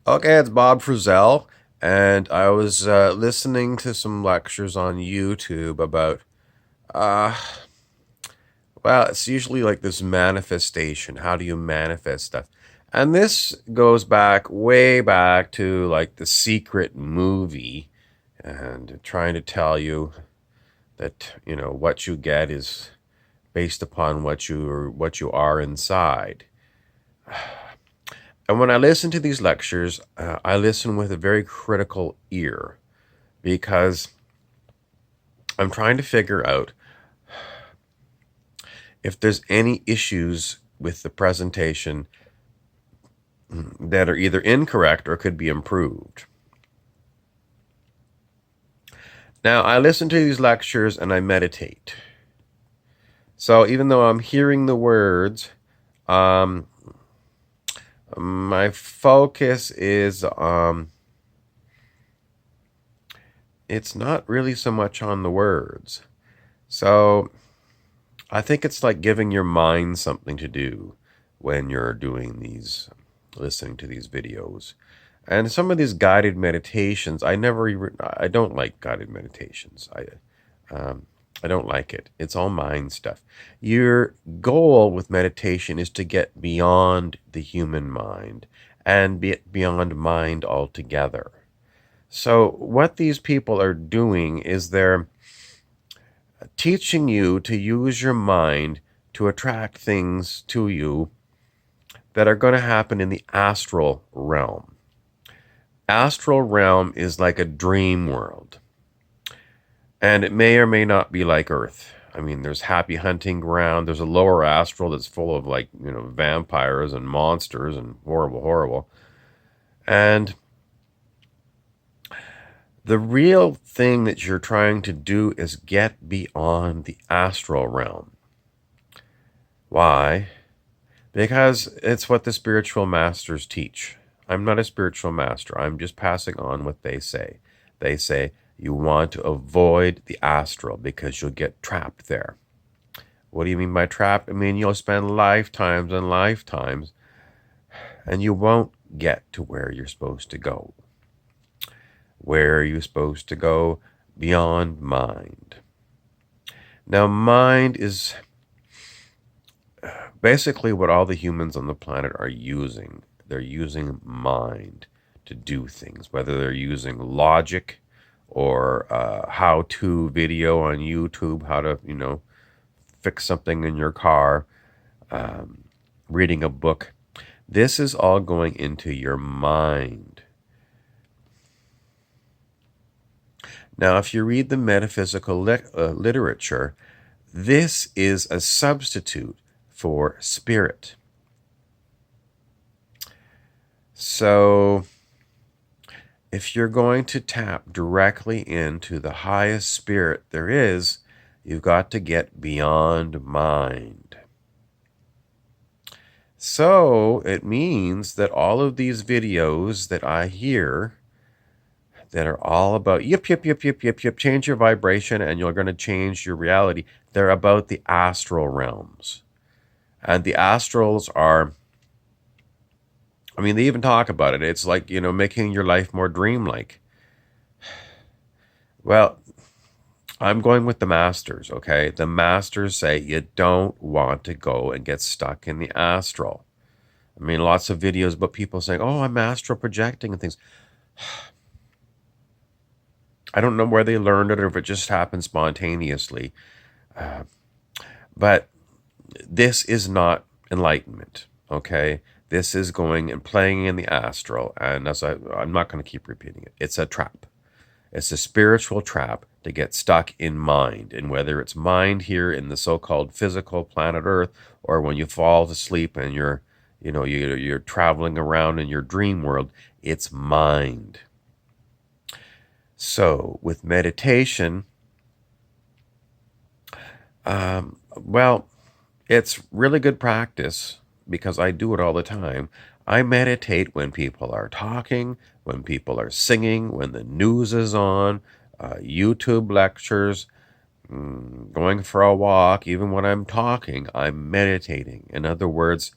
Okay, it's Bob Frizzell, and I was listening to some lectures on YouTube about, uh, well, it's usually like this manifestation. How do you manifest stuff? And this goes back way back to like the Secret movie, and trying to tell you that what you get is based upon what you are inside. And when I listen to these lectures, I listen with a very critical ear because I'm trying to figure out if there's any issues with the presentation that are either incorrect or could be improved. Now, I listen to these lectures and I meditate. So even though I'm hearing the words, um, my focus is it's not really so much on the words. So I think it's like giving your mind something to do when you're doing these, listening to these videos. And some of these guided meditations, I don't like guided meditations. Um, I don't like it. It's all mind stuff. Your goal with meditation is to get beyond the human mind and be beyond mind altogether. So what these people are doing is they're teaching you to use your mind to attract things to you that are going to happen in the astral realm. Astral realm is like a dream world, and it may or may not be like Earth. I mean, there's happy hunting ground. There's a lower astral that's full of like, vampires and monsters and horrible, horrible. And the real thing that you're trying to do is get beyond the astral realm. Why? Because it's what the spiritual masters teach. I'm not a spiritual master. I'm just passing on what they say. They say you want to avoid the astral because you'll get trapped there. What do you mean by trapped? I mean, you'll spend lifetimes and lifetimes and you won't get to where you're supposed to go. Where are you supposed to go? Beyond mind. Now, mind is basically what all the humans on the planet are using. They're using mind to do things, whether they're using logic or how-to video on YouTube, how to, fix something in your car, reading a book. This is all going into your mind. Now, if you read the metaphysical literature, this is a substitute for spirit. So if you're going to tap directly into the highest spirit there is, you've got to get beyond mind. So it means that all of these videos that I hear that are all about yip, yip, yip, yip, yip, yip, change your vibration and you're going to change your reality, they're about the astral realms. And the astrals are, I mean, they even talk about it. It's like, making your life more dreamlike. Well, I'm going with the masters, okay? The masters say you don't want to go and get stuck in the astral. I mean, lots of videos about people saying, oh, I'm astral projecting and things. I don't know where they learned it or if it just happened spontaneously. But this is not enlightenment, okay? This is going and playing in the astral. And I'm not going to keep repeating it. It's a trap. It's a spiritual trap to get stuck in mind. And whether it's mind here in the so-called physical planet Earth, or when you fall asleep and you're traveling around in your dream world, it's mind. So with meditation, well, it's really good practice because I do it all the time. I meditate when people are talking, when people are singing, when the news is on, YouTube lectures, going for a walk. Even when I'm talking, I'm meditating. In other words,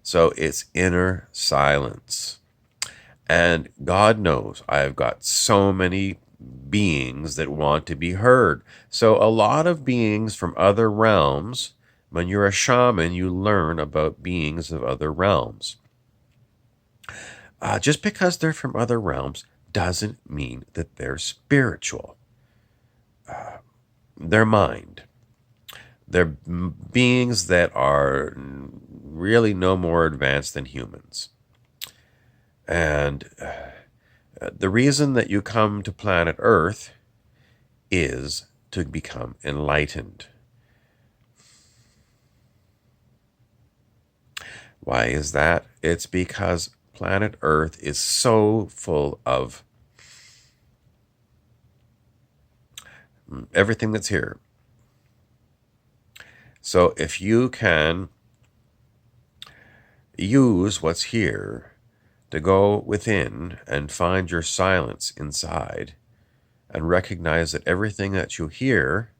So it's inner silence. And God knows I've got so many beings that want to be heard. So a lot of beings from other realms, when you're a shaman, you learn about beings of other realms. Just because they're from other realms doesn't mean that they're spiritual. They're mind. They're beings that are really no more advanced than humans. And the reason that you come to planet Earth is to become enlightened. Why is that? It's because planet Earth is so full of everything that's here. So if you can use what's here to go within and find your silence inside and recognize that everything that you hear,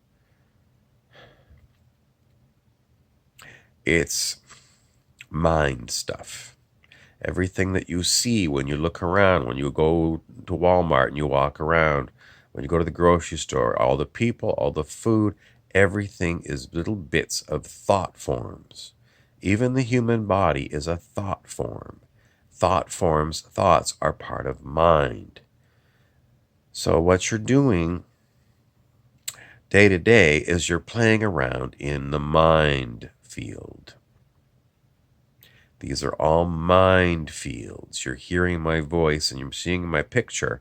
it's mind stuff. Everything that you see when you look around, when you go to Walmart and you walk around, when you go to the grocery store, all the people, all the food, everything is little bits of thought forms. Even the human body is a thought form. Thought forms, thoughts are part of mind. So what you're doing day to day is you're playing around in the mind field. These are all mind fields. You're hearing my voice and you're seeing my picture.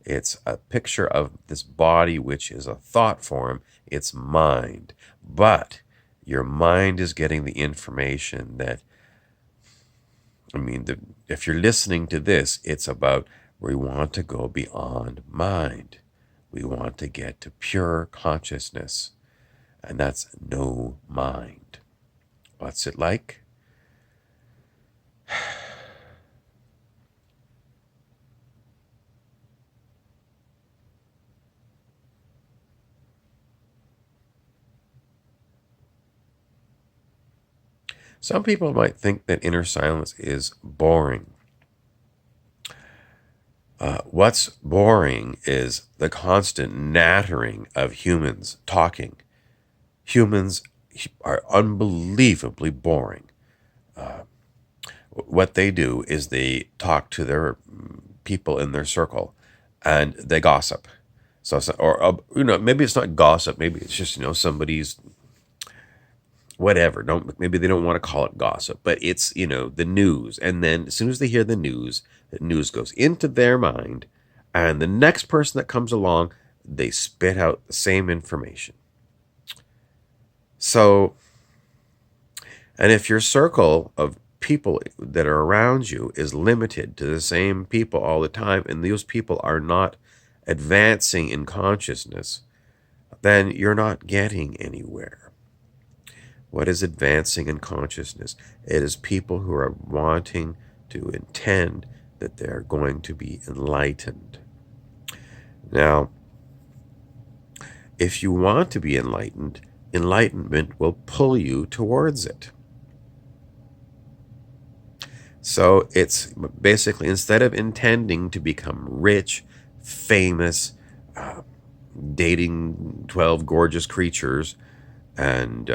It's a picture of this body, which is a thought form. It's mind. But your mind is getting the information that, if you're listening to this, it's about we want to go beyond mind. We want to get to pure consciousness. And that's no mind. What's it like? Some people might think that inner silence is boring. What's boring is the constant nattering of humans talking. Humans are unbelievably boring. What they do is they talk to their people in their circle and they gossip. Maybe it's not gossip. Maybe it's just, somebody's whatever. Maybe they don't want to call it gossip, but it's, the news. And then as soon as they hear the news goes into their mind, and the next person that comes along, they spit out the same information. So, and if your circle of people that are around you is limited to the same people all the time, and those people are not advancing in consciousness, then you're not getting anywhere. What is advancing in consciousness? It is people who are wanting to intend that they're going to be enlightened. Now, if you want to be enlightened, enlightenment will pull you towards it. So it's basically, instead of intending to become rich, famous, dating 12 gorgeous creatures, and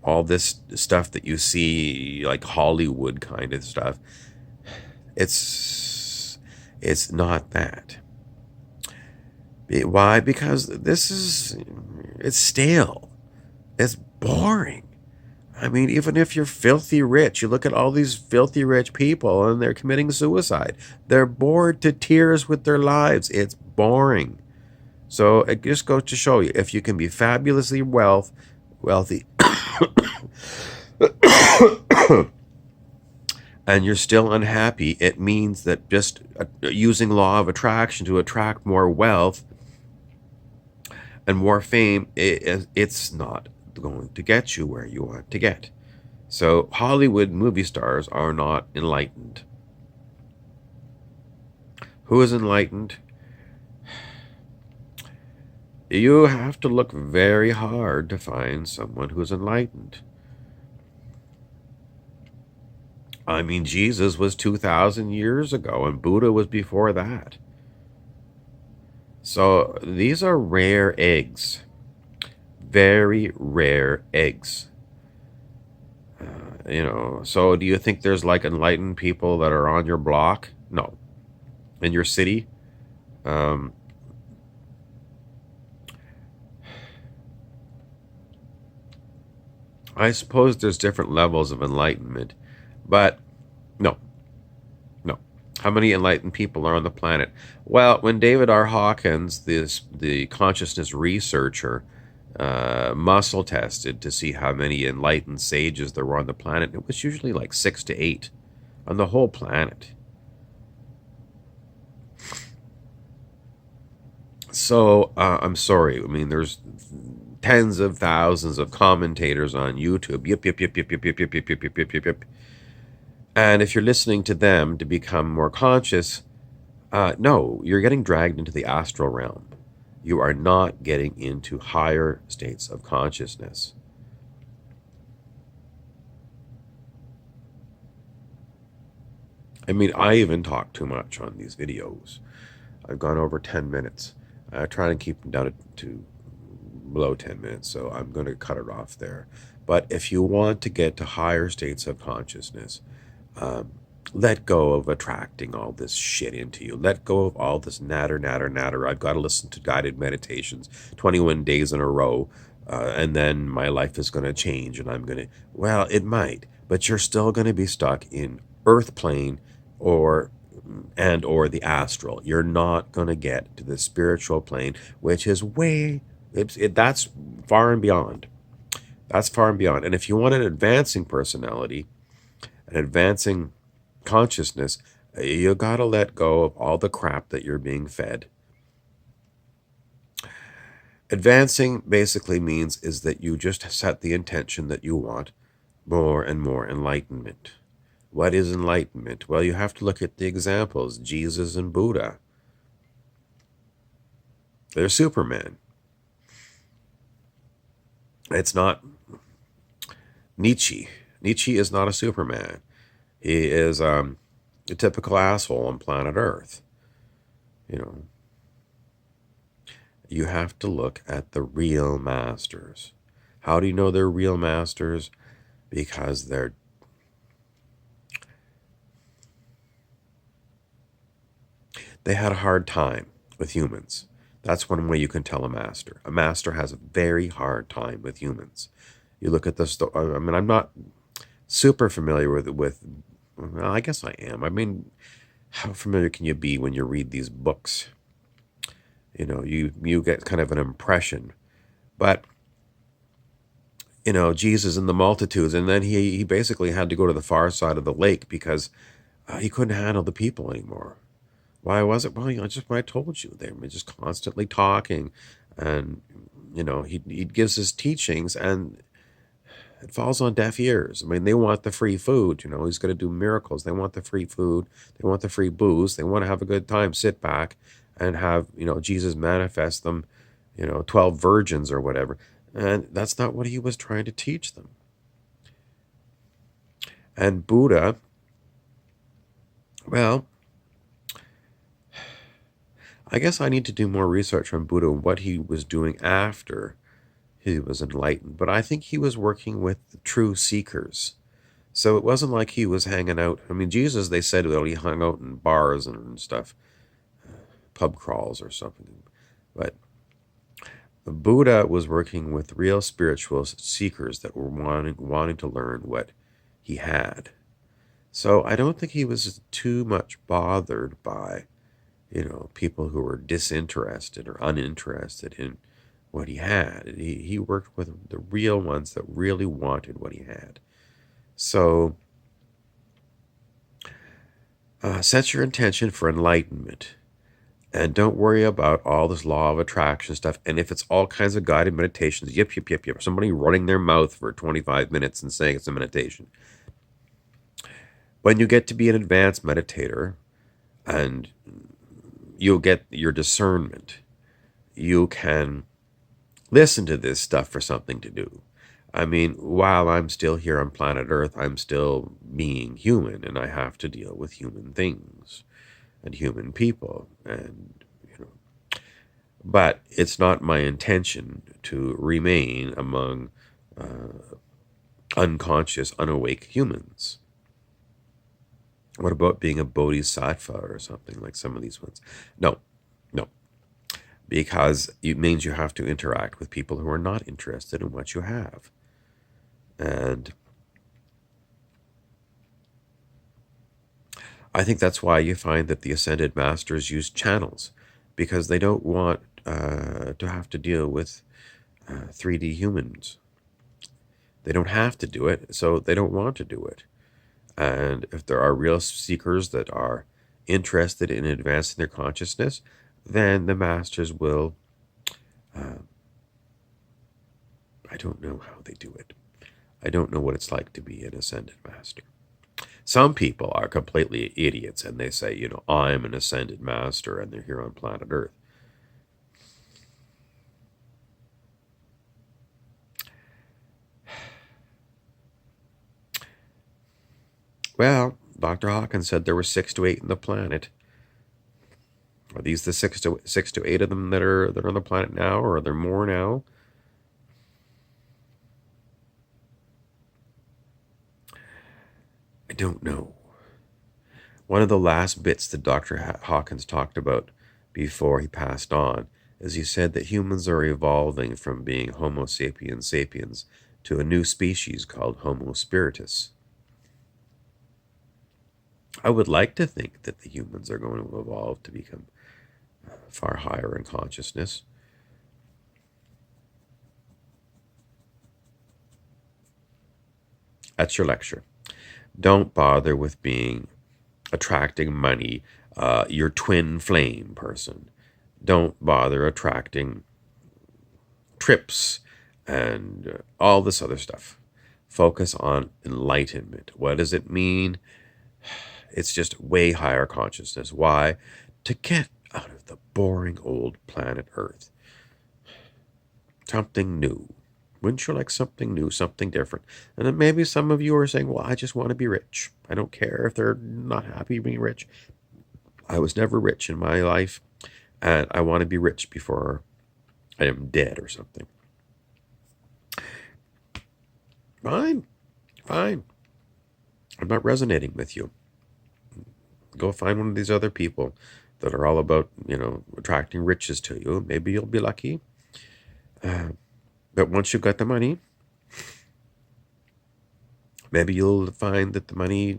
all this stuff that you see, like Hollywood kind of stuff, it's not that. Why? Because it's stale. It's boring. Even if you're filthy rich, you look at all these filthy rich people and they're committing suicide. They're bored to tears with their lives. It's boring. So it just goes to show you, if you can be fabulously wealthy, and you're still unhappy, it means that just using law of attraction to attract more wealth and more fame, it's not going to get you where you want to get. So Hollywood movie stars are not enlightened. Who is enlightened? You have to look very hard to find someone who's enlightened. I mean, Jesus was 2,000 years ago, and Buddha was before that. So these are rare eggs, very rare eggs. So do you think there's like enlightened people that are on your block? No. In your city? Um, I suppose there's different levels of enlightenment, but no, no. How many enlightened people are on the planet? Well, when David R. Hawkins, the consciousness researcher, muscle tested to see how many enlightened sages there were on the planet, it was usually like 6 to 8 on the whole planet. So I'm sorry. I mean, there's tens of thousands of commentators on YouTube. Yip yip yip yip yip yip yip yip yip yip yip yip yip. And if you're listening to them to become more conscious, no, you're getting dragged into the astral realm. You are not getting into higher states of consciousness. I mean, I even talk too much on these videos. I've gone over 10 minutes. I try to keep them down to below 10 minutes, so I'm going to cut it off there. But if you want to get to higher states of consciousness, um, let go of attracting all this shit into you. Let go of all this natter, natter, natter. I've got to listen to guided meditations 21 days in a row, and then my life is going to change, and I'm going to. Well, it might, but you're still going to be stuck in earth plane or or the astral. You're not going to get to the spiritual plane, which is that's far and beyond. That's far and beyond. And if you want an advancing personality, an advancing consciousness, you got to let go of all the crap that you're being fed. Advancing basically means is that you just set the intention that you want more and more enlightenment. What is enlightenment? Well, you have to look at the examples. Jesus and Buddha. They're Superman. It's not Nietzsche. Nietzsche is not a Superman. He is a typical asshole on planet Earth. You know, you have to look at the real masters. How do you know they're real masters? Because they had a hard time with humans. That's one way you can tell a master. A master has a very hard time with humans. You look at the story. I mean, I'm not super familiar with. Well, I guess I am. I mean, how familiar can you be when you read these books? You get kind of an impression, but Jesus and the multitudes, and then he basically had to go to the far side of the lake because he couldn't handle the people anymore. Why was it? Well, just what I told you. They were just constantly talking, and he gives his teachings, and it falls on deaf ears. I mean, they want the free food. He's going to do miracles. They want the free food. They want the free booze. They want to have a good time, sit back, and have Jesus manifest them, 12 virgins or whatever. And that's not what he was trying to teach them. And Buddha, well, I guess I need to do more research on Buddha and what he was doing after he was enlightened. But I think he was working with the true seekers. So it wasn't like he was hanging out. I mean, Jesus, they said, well, he hung out in bars and stuff, pub crawls or something. But Buddha was working with real spiritual seekers that were wanting to learn what he had. So I don't think he was too much bothered by, people who were disinterested or uninterested in what he had. He worked with the real ones that really wanted what he had. So set your intention for enlightenment. And don't worry about all this law of attraction stuff. And if it's all kinds of guided meditations, yip, yip, yip, yip, somebody running their mouth for 25 minutes and saying it's a meditation. When you get to be an advanced meditator and you'll get your discernment, you can listen to this stuff for something to do. I mean, while I'm still here on planet Earth, I'm still being human, and I have to deal with human things and human people, and you know. But it's not my intention to remain among unconscious, unawake humans. What about being a bodhisattva or something like some of these ones? No, no, because it means you have to interact with people who are not interested in what you have. And I think that's why you find that the ascended masters use channels, because they don't want to have to deal with 3D humans. They don't have to do it, so they don't want to do it. And if there are real seekers that are interested in advancing their consciousness, then the masters will. Uh, I don't know how they do it. I don't know what it's like to be an ascended master. Some people are completely idiots and they say, I'm an ascended master and they're here on planet Earth. Well, Dr. Hawkins said there were 6 to 8 in the planet. Are these the six to eight of them that are on the planet now, or are there more now? I don't know. One of the last bits that Dr. Hawkins talked about before he passed on is he said that humans are evolving from being Homo sapiens sapiens to a new species called Homo spiritus. I would like to think that the humans are going to evolve to become far higher in consciousness. That's your lecture. Don't bother with attracting money, your twin flame person. Don't bother attracting trips and all this other stuff. Focus on enlightenment. What does it mean? It's just way higher consciousness. Why? To get out of the boring old planet Earth. Something new. Wouldn't you like something new, something different? And then maybe some of you are saying, well, I just want to be rich. I don't care if they're not happy being rich. I was never rich in my life, and I want to be rich before I am dead or something. Fine, fine. I'm not resonating with you. Go find one of these other people that are all about, attracting riches to you. Maybe you'll be lucky. But once you've got the money, maybe you'll find that the money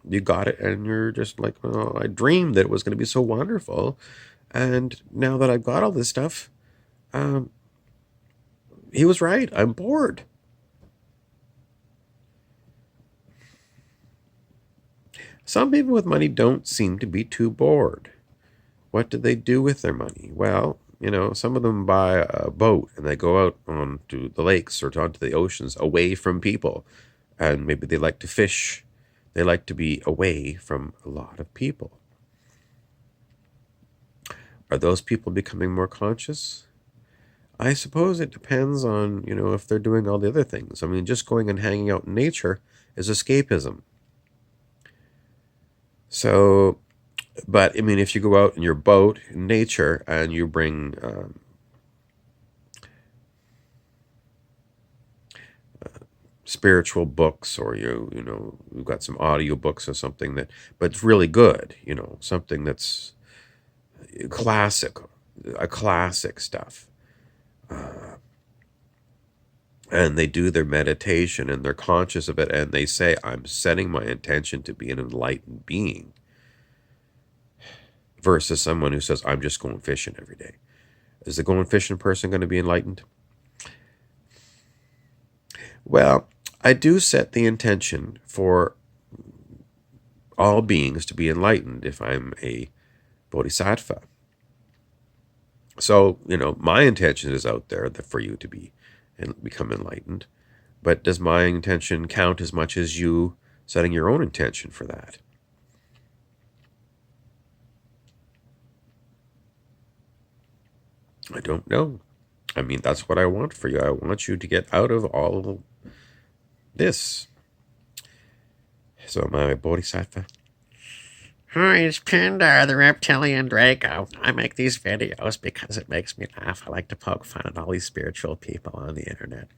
you got it and you're just like, oh, I dreamed that it was going to be so wonderful. And now that I've got all this stuff, he was right. I'm bored. Some people with money don't seem to be too bored. What do they do with their money? Well, some of them buy a boat and they go out onto the lakes or onto the oceans away from people. And maybe they like to fish. They like to be away from a lot of people. Are those people becoming more conscious? I suppose it depends on, if they're doing all the other things. I mean, just going and hanging out in nature is escapism. So, but I mean, if you go out in your boat in nature and you bring spiritual books, or you've got some audio books or something but it's really good, something that's classic, a classic stuff. And they do their meditation and they're conscious of it and they say, I'm setting my intention to be an enlightened being, versus someone who says, I'm just going fishing every day. Is the going fishing person going to be enlightened? Well, I do set the intention for all beings to be enlightened if I'm a bodhisattva. So, my intention is out there for you to become enlightened. But does my intention count as much as you setting your own intention for that? I don't know. I mean, that's what I want for you. I want you to get out of all this. So, my bodhisattva. Hi, it's Pindar, the reptilian Draco. I make these videos because it makes me laugh. I like to poke fun at all these spiritual people on the internet.